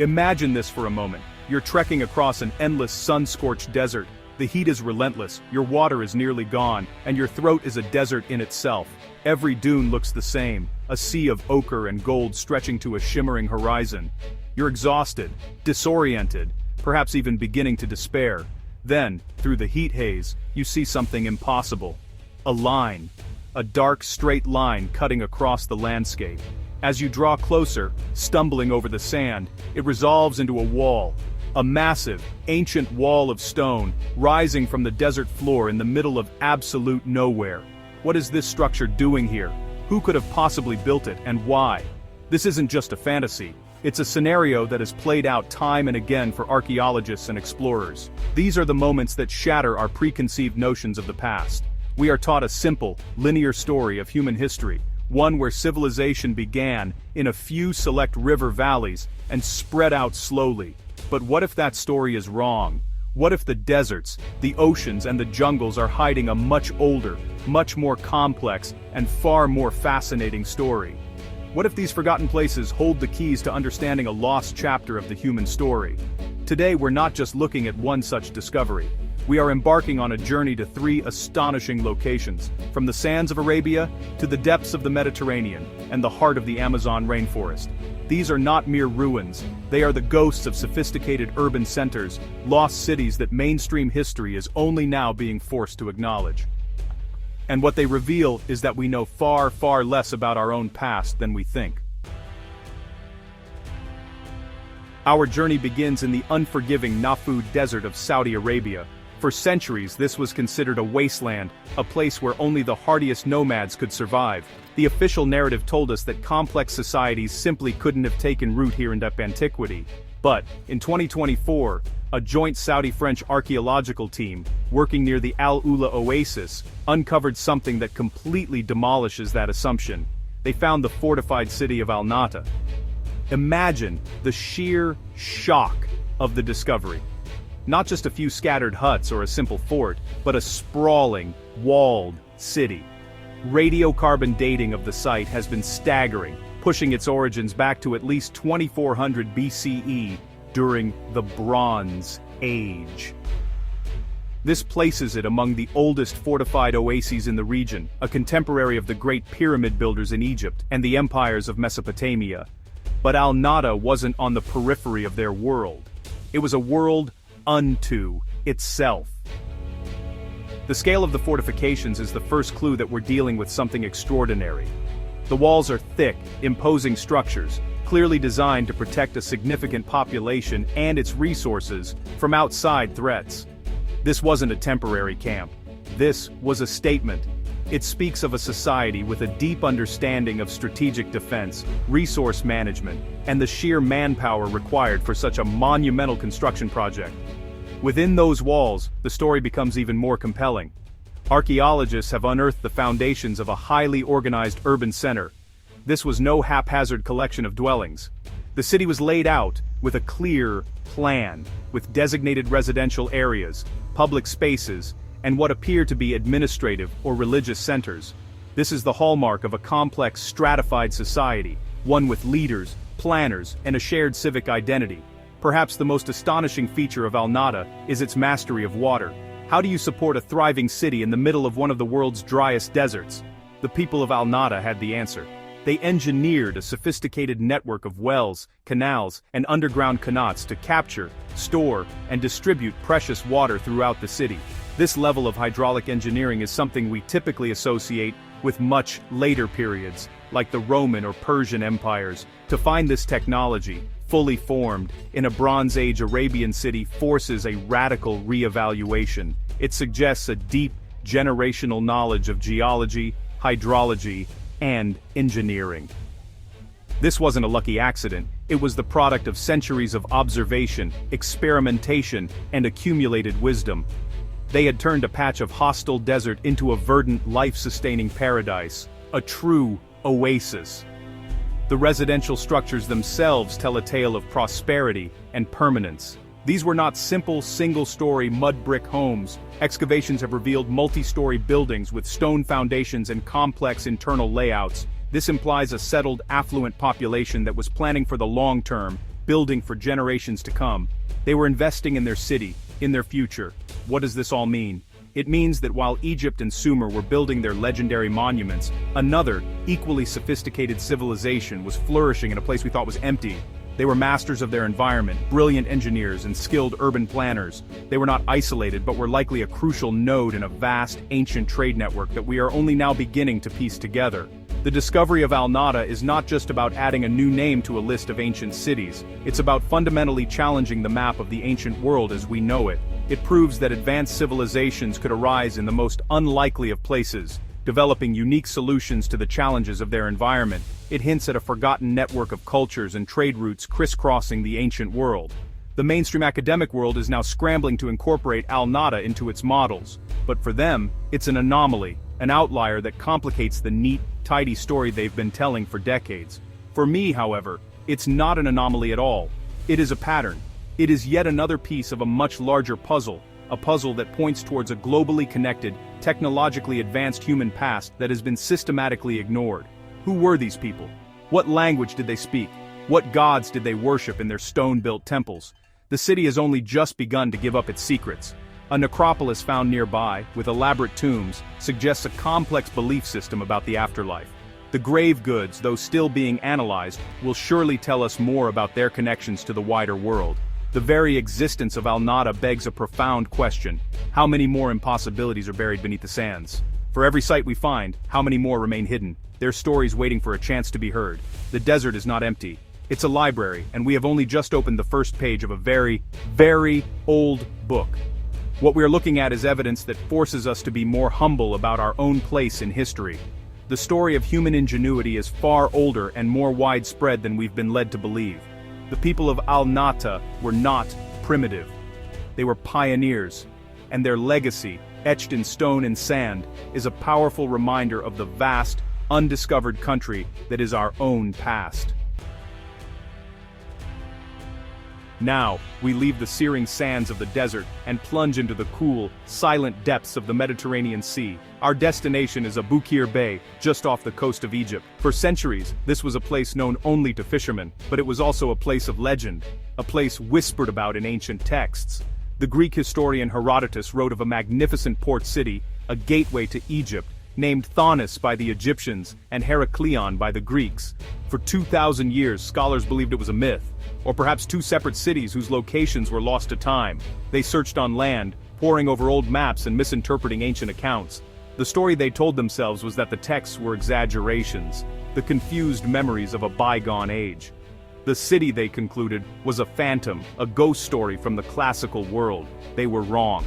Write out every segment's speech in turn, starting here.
Imagine this for a moment. You're trekking across an endless sun-scorched desert. The heat is relentless, your water is nearly gone, and your throat is a desert in itself. Every dune looks the same, a sea of ochre and gold stretching to a shimmering horizon. You're exhausted, disoriented, perhaps even beginning to despair. Then, through the heat haze, you see something impossible. A line. A dark, straight line cutting across the landscape. As you draw closer, stumbling over the sand, it resolves into a wall. A massive, ancient wall of stone, rising from the desert floor in the middle of absolute nowhere. What is this structure doing here? Who could have possibly built it, and why? This isn't just a fantasy. It's a scenario that has played out time and again for archaeologists and explorers. These are the moments that shatter our preconceived notions of the past. We are taught a simple, linear story of human history, one where civilization began in a few select river valleys and spread out slowly. But what if that story is wrong? What if the deserts, the oceans, and the jungles are hiding a much older, much more complex, and far more fascinating story? What if these forgotten places hold the keys to understanding a lost chapter of the human story? Today we're not just looking at one such discovery. We are embarking on a journey to 3 astonishing locations, from the sands of Arabia to the depths of the Mediterranean and the heart of the Amazon rainforest. These are not mere ruins, they are the ghosts of sophisticated urban centers, lost cities that mainstream history is only now being forced to acknowledge. And what they reveal is that we know far, far less about our own past than we think. Our journey begins in the unforgiving Nafud Desert of Saudi Arabia. For centuries, this was considered a wasteland, a place where only the hardiest nomads could survive. The official narrative told us that complex societies simply couldn't have taken root here in antiquity. But, in 2024, a joint Saudi-French archaeological team, working near the Al-Ula Oasis, uncovered something that completely demolishes that assumption. They found the fortified city of Al-Nata. Imagine the sheer shock of the discovery. Not just a few scattered huts or a simple fort, but a sprawling, walled city. Radiocarbon dating of the site has been staggering, pushing its origins back to at least 2400 BCE during the Bronze Age. This places it among the oldest fortified oases in the region, a contemporary of the great pyramid builders in Egypt and the empires of Mesopotamia. But Al-Nata wasn't on the periphery of their world. It was a world unto itself. The scale of the fortifications is the first clue that we're dealing with something extraordinary. The walls are thick, imposing structures, clearly designed to protect a significant population and its resources from outside threats. This wasn't a temporary camp. This was a statement. It speaks of a society with a deep understanding of strategic defense, resource management, and the sheer manpower required for such a monumental construction project. Within those walls, the story becomes even more compelling. Archaeologists have unearthed the foundations of a highly organized urban center. This was no haphazard collection of dwellings. The city was laid out with a clear plan, with designated residential areas, public spaces, and what appear to be administrative or religious centers. This is the hallmark of a complex, stratified society, one with leaders, planners, and a shared civic identity. Perhaps the most astonishing feature of Al-Nata is its mastery of water. How do you support a thriving city in the middle of one of the world's driest deserts? The people of Al-Nata had the answer. They engineered a sophisticated network of wells, canals, and underground qanats to capture, store, and distribute precious water throughout the city. This level of hydraulic engineering is something we typically associate with much later periods, like the Roman or Persian empires. To find this technology, fully formed, in a Bronze Age Arabian city forces a radical re-evaluation. It suggests a deep, generational knowledge of geology, hydrology, and engineering. This wasn't a lucky accident, it was the product of centuries of observation, experimentation, and accumulated wisdom. They had turned a patch of hostile desert into a verdant, life-sustaining paradise, a true oasis. The residential structures themselves tell a tale of prosperity and permanence. These were not simple, single-story mud brick homes. Excavations have revealed multi-story buildings with stone foundations and complex internal layouts. This implies a settled, affluent population that was planning for the long term, building for generations to come. They were investing in their city, in their future. What does this all mean? It means that while Egypt and Sumer were building their legendary monuments, another, equally sophisticated civilization was flourishing in a place we thought was empty. They were masters of their environment, brilliant engineers and skilled urban planners. They were not isolated but were likely a crucial node in a vast, ancient trade network that we are only now beginning to piece together. The discovery of Al-Nata is not just about adding a new name to a list of ancient cities, it's about fundamentally challenging the map of the ancient world as we know it. It proves that advanced civilizations could arise in the most unlikely of places, developing unique solutions to the challenges of their environment. It hints at a forgotten network of cultures and trade routes crisscrossing the ancient world. The mainstream academic world is now scrambling to incorporate Al-Nata into its models, but for them, it's an anomaly, an outlier that complicates the neat, tidy story they've been telling for decades. For me, however, it's not an anomaly at all. It is a pattern. It is yet another piece of a much larger puzzle, a puzzle that points towards a globally connected, technologically advanced human past that has been systematically ignored. Who were these people? What language did they speak? What gods did they worship in their stone-built temples? The city has only just begun to give up its secrets. A necropolis found nearby, with elaborate tombs, suggests a complex belief system about the afterlife. The grave goods, though still being analyzed, will surely tell us more about their connections to the wider world. The very existence of Al-Nata begs a profound question. How many more impossibilities are buried beneath the sands? For every site we find, how many more remain hidden? Their stories waiting for a chance to be heard. The desert is not empty. It's a library, and we have only just opened the first page of a very, very old book. What we are looking at is evidence that forces us to be more humble about our own place in history. The story of human ingenuity is far older and more widespread than we've been led to believe. The people of Al-Nata were not primitive. They were pioneers, and their legacy, etched in stone and sand, is a powerful reminder of the vast, undiscovered country that is our own past. Now, we leave the searing sands of the desert and plunge into the cool, silent depths of the Mediterranean Sea. Our destination is Abukir Bay, just off the coast of Egypt. For centuries, this was a place known only to fishermen, but it was also a place of legend, a place whispered about in ancient texts. The Greek historian Herodotus wrote of a magnificent port city, a gateway to Egypt, named Thonis by the Egyptians and Heracleion by the Greeks. For 2,000 years, scholars believed it was a myth, or perhaps two separate cities whose locations were lost to time. They searched on land, poring over old maps and misinterpreting ancient accounts. The story they told themselves was that the texts were exaggerations, the confused memories of a bygone age. The city, they concluded, was a phantom, a ghost story from the classical world. They were wrong.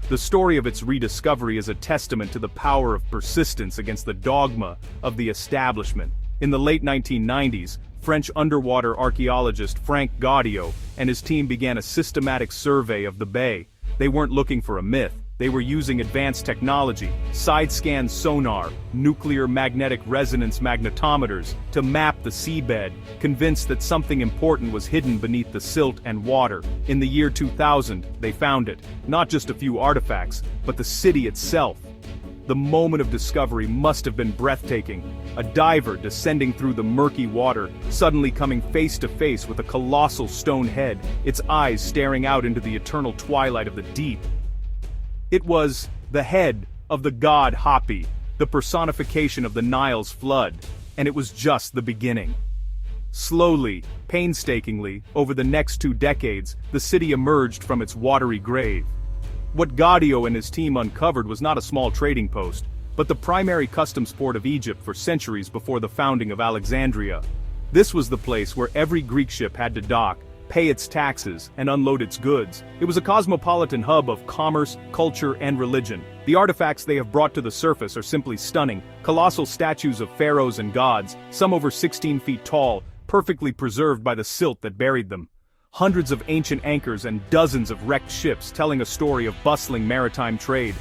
The story of its rediscovery is a testament to the power of persistence against the dogma of the establishment. In the late 1990s, French underwater archaeologist Frank Gaudio and his team began a systematic survey of the bay. They weren't looking for a myth. They were using advanced technology, side-scan sonar, nuclear magnetic resonance magnetometers, to map the seabed, convinced that something important was hidden beneath the silt and water. In the year 2000, they found it. Not just a few artifacts, but the city itself. The moment of discovery must have been breathtaking. A diver descending through the murky water, suddenly coming face to face with a colossal stone head, its eyes staring out into the eternal twilight of the deep. It was the head of the god Hapi, the personification of the Nile's flood, and it was just the beginning. Slowly, painstakingly, over the next 2 decades, the city emerged from its watery grave. What Gaudio and his team uncovered was not a small trading post, but the primary customs port of Egypt for centuries before the founding of Alexandria. This was the place where every Greek ship had to dock, pay its taxes, and unload its goods. It was a cosmopolitan hub of commerce, culture, and religion. The artifacts they have brought to the surface are simply stunning. Colossal statues of pharaohs and gods, some over 16 feet tall, perfectly preserved by the silt that buried them. Hundreds of ancient anchors and dozens of wrecked ships telling a story of bustling maritime trade.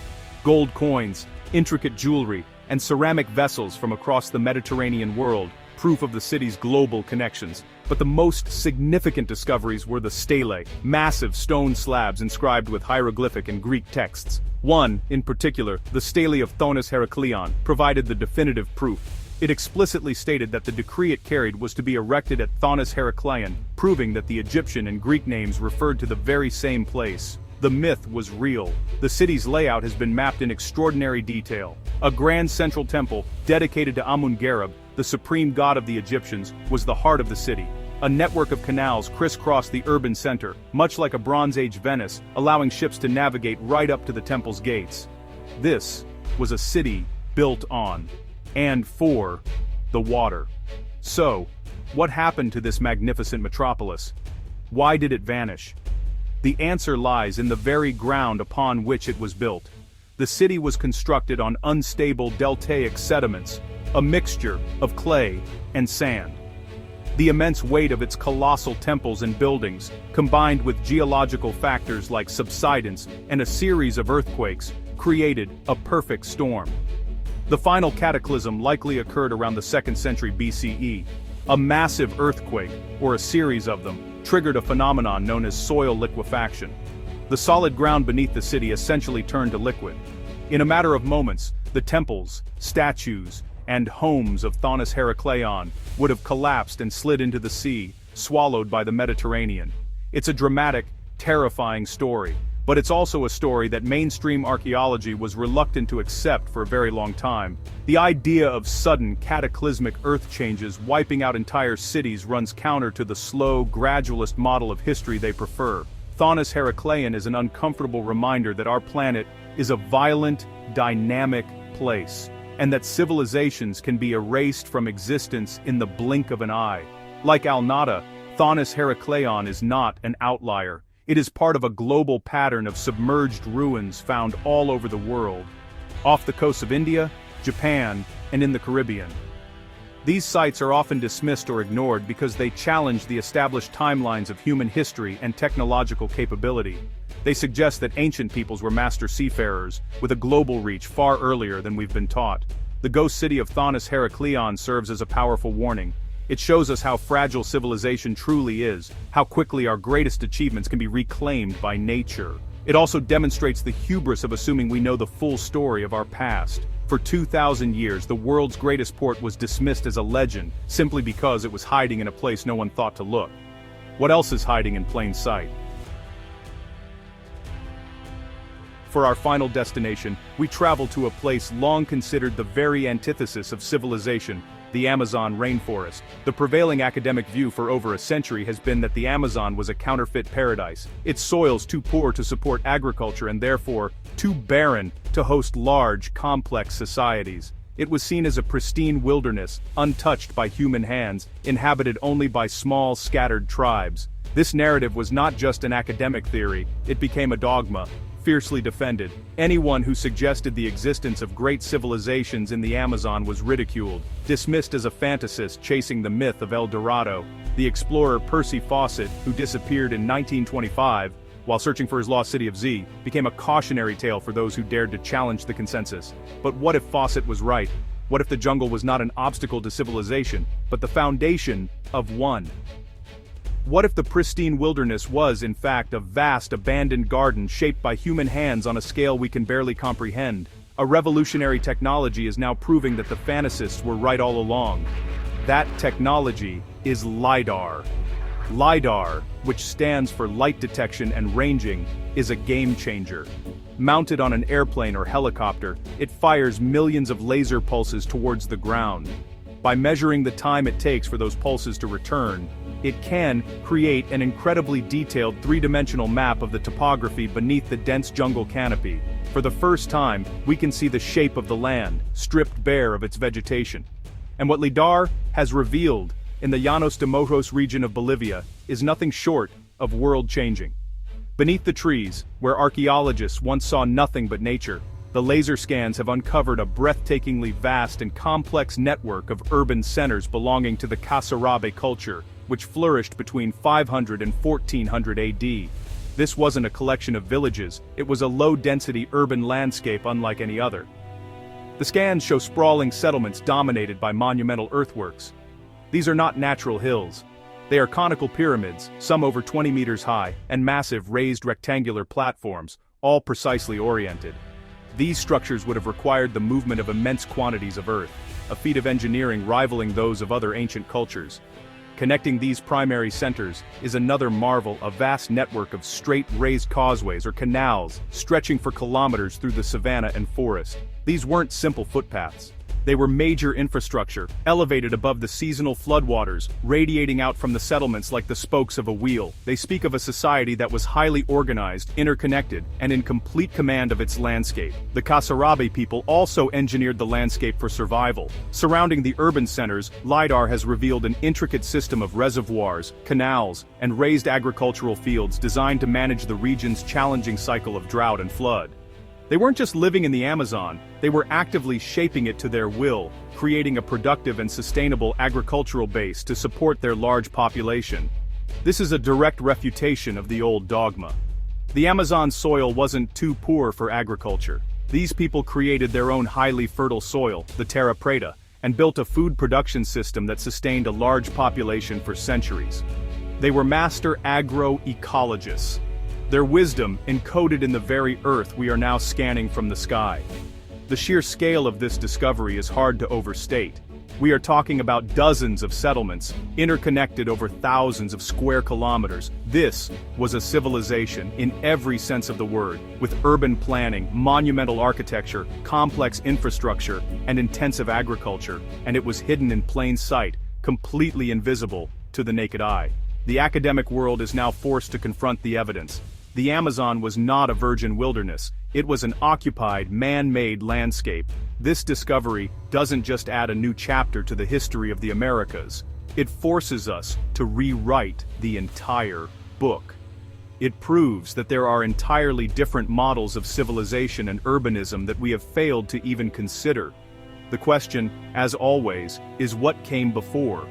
Gold coins, intricate jewelry, and ceramic vessels from across the Mediterranean world, proof of the city's global connections. But the most significant discoveries were the stelae, massive stone slabs inscribed with hieroglyphic and Greek texts. One, in particular, the stele of Thonis-Heracleion, provided the definitive proof. It explicitly stated that the decree it carried was to be erected at Thonis-Heracleion, proving that the Egyptian and Greek names referred to the very same place. The myth was real. The city's layout has been mapped in extraordinary detail. A grand central temple, dedicated to Amun-Gareb, the supreme god of the Egyptians, was the heart of the city. A network of canals crisscrossed the urban center, much like a Bronze Age Venice, allowing ships to navigate right up to the temple's gates. This was a city built on, and for, the water. So, what happened to this magnificent metropolis? Why did it vanish? The answer lies in the very ground upon which it was built. The city was constructed on unstable deltaic sediments, a mixture of clay and sand. The immense weight of its colossal temples and buildings, combined with geological factors like subsidence and a series of earthquakes, created a perfect storm. The final cataclysm likely occurred around the 2nd century BCE. A massive earthquake, or a series of them, triggered a phenomenon known as soil liquefaction. The solid ground beneath the city essentially turned to liquid. In a matter of moments, the temples, statues, and homes of Thonis-Heracleion would have collapsed and slid into the sea, swallowed by the Mediterranean. It's a dramatic, terrifying story, but it's also a story that mainstream archaeology was reluctant to accept for a very long time. The idea of sudden, cataclysmic earth changes wiping out entire cities runs counter to the slow, gradualist model of history they prefer. Thonis-Heracleion is an uncomfortable reminder that our planet is a violent, dynamic place, and that civilizations can be erased from existence in the blink of an eye. Like Al-Nata, Thonis-Heracleion is not an outlier. It is part of a global pattern of submerged ruins found all over the world, off the coasts of India, Japan, and in the Caribbean. These sites are often dismissed or ignored because they challenge the established timelines of human history and technological capability. They suggest that ancient peoples were master seafarers, with a global reach far earlier than we've been taught. The ghost city of Thonis-Heracleion serves as a powerful warning. It shows us how fragile civilization truly is, how quickly our greatest achievements can be reclaimed by nature. It also demonstrates the hubris of assuming we know the full story of our past. For 2,000 years, the world's greatest port was dismissed as a legend, simply because it was hiding in a place no one thought to look. What else is hiding in plain sight? For our final destination, we travel to a place long considered the very antithesis of civilization, the Amazon rainforest. The prevailing academic view for over a century has been that the Amazon was a counterfeit paradise, its soils too poor to support agriculture and therefore too barren to host large, complex societies. It was seen as a pristine wilderness, untouched by human hands, inhabited only by small, scattered tribes. This narrative was not just an academic theory, it became a dogma, fiercely defended. Anyone who suggested the existence of great civilizations in the Amazon was ridiculed, dismissed as a fantasist chasing the myth of El Dorado. The explorer Percy Fawcett, who disappeared in 1925, while searching for his lost city of Z, became a cautionary tale for those who dared to challenge the consensus. But what if Fawcett was right? What if the jungle was not an obstacle to civilization, but the foundation of one? What if the pristine wilderness was, in fact, a vast abandoned garden shaped by human hands on a scale we can barely comprehend? A revolutionary technology is now proving that the fantasists were right all along. That technology is LiDAR. LiDAR, which stands for light detection and ranging, is a game changer. Mounted on an airplane or helicopter, it fires millions of laser pulses towards the ground. By measuring the time it takes for those pulses to return, it can create an incredibly detailed three-dimensional map of the topography beneath the dense jungle canopy. For the first time, we can see the shape of the land, stripped bare of its vegetation. And what LiDAR has revealed in the Llanos de Mojos region of Bolivia is nothing short of world-changing. Beneath the trees, where archaeologists once saw nothing but nature, the laser scans have uncovered a breathtakingly vast and complex network of urban centers belonging to the Kasarabe culture, which flourished between 500 and 1400 AD. This wasn't a collection of villages, it was a low-density urban landscape unlike any other. The scans show sprawling settlements dominated by monumental earthworks. These are not natural hills. They are conical pyramids, some over 20 meters high, and massive raised rectangular platforms, all precisely oriented. These structures would have required the movement of immense quantities of earth. a feat of engineering rivaling those of other ancient cultures. Connecting these primary centers is another marvel, a vast network of straight raised causeways or canals stretching for kilometers through the savanna and forest. These weren't simple footpaths. They were major infrastructure, elevated above the seasonal floodwaters, radiating out from the settlements like the spokes of a wheel. They speak of a society that was highly organized, interconnected, and in complete command of its landscape. The Kasarabi people also engineered the landscape for survival. Surrounding the urban centers, LiDAR has revealed an intricate system of reservoirs, canals, and raised agricultural fields designed to manage the region's challenging cycle of drought and flood. They weren't just living in the Amazon, they were actively shaping it to their will, creating a productive and sustainable agricultural base to support their large population. This is a direct refutation of the old dogma. The Amazon soil wasn't too poor for agriculture. These people created their own highly fertile soil, the terra preta, and built a food production system that sustained a large population for centuries. They were master agroecologists. Their wisdom encoded in the very earth we are now scanning from the sky. The sheer scale of this discovery is hard to overstate. We are talking about dozens of settlements, interconnected over thousands of square kilometers. This was a civilization in every sense of the word, with urban planning, monumental architecture, complex infrastructure, and intensive agriculture, and it was hidden in plain sight, completely invisible to the naked eye. The academic world is now forced to confront the evidence. The Amazon was not a virgin wilderness, it was an occupied, man-made landscape. This discovery doesn't just add a new chapter to the history of the Americas, it forces us to rewrite the entire book. It proves that there are entirely different models of civilization and urbanism that we have failed to even consider. The question, as always, is what came before?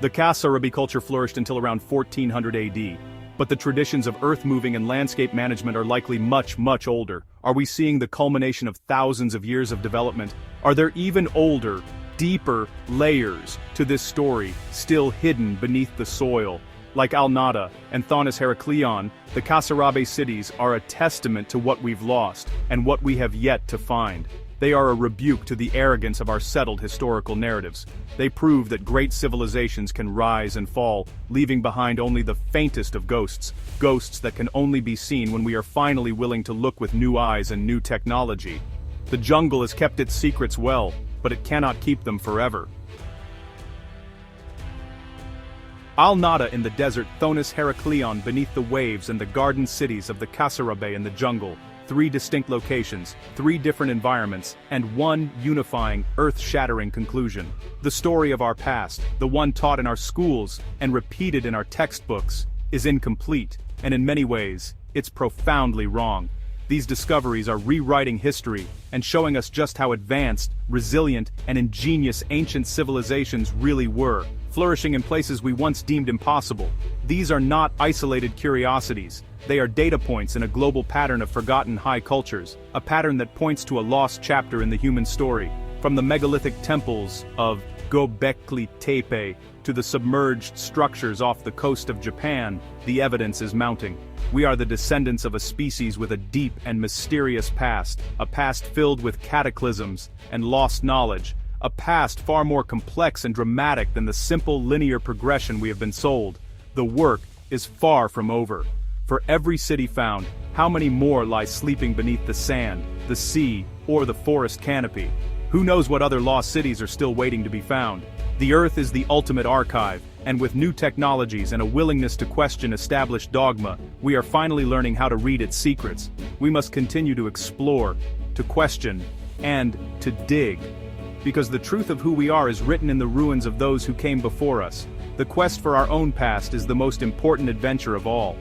The Kasarabi culture flourished until around 1400 AD. But the traditions of earth-moving and landscape management are likely much, much older. Are we seeing the culmination of thousands of years of development? Are there even older, deeper layers to this story still hidden beneath the soil? Like Al-Nata and Thonis-Heracleion, the Kasarabi cities are a testament to what we've lost and what we have yet to find. They are a rebuke to the arrogance of our settled historical narratives. They prove that great civilizations can rise and fall, leaving behind only the faintest of ghosts, ghosts that can only be seen when we are finally willing to look with new eyes and new technology. The jungle has kept its secrets well, but it cannot keep them forever. Al-Nata in the desert, Thonis-Heracleion beneath the waves, and the garden cities of the Kasarabi in the jungle. 3 distinct locations, 3 different environments, and one unifying, earth-shattering conclusion. The story of our past, the one taught in our schools and repeated in our textbooks, is incomplete, and in many ways, it's profoundly wrong. These discoveries are rewriting history and showing us just how advanced, resilient, and ingenious ancient civilizations really were, flourishing in places we once deemed impossible. These are not isolated curiosities. They are data points in a global pattern of forgotten high cultures, a pattern that points to a lost chapter in the human story. From the megalithic temples of Göbekli Tepe to the submerged structures off the coast of Japan, the evidence is mounting. We are the descendants of a species with a deep and mysterious past, a past filled with cataclysms and lost knowledge, a past far more complex and dramatic than the simple linear progression we have been sold. The work is far from over. For every city found, how many more lie sleeping beneath the sand, the sea, or the forest canopy? Who knows what other lost cities are still waiting to be found? The Earth is the ultimate archive, and with new technologies and a willingness to question established dogma, we are finally learning how to read its secrets. We must continue to explore, to question, and to dig. Because the truth of who we are is written in the ruins of those who came before us. The quest for our own past is the most important adventure of all.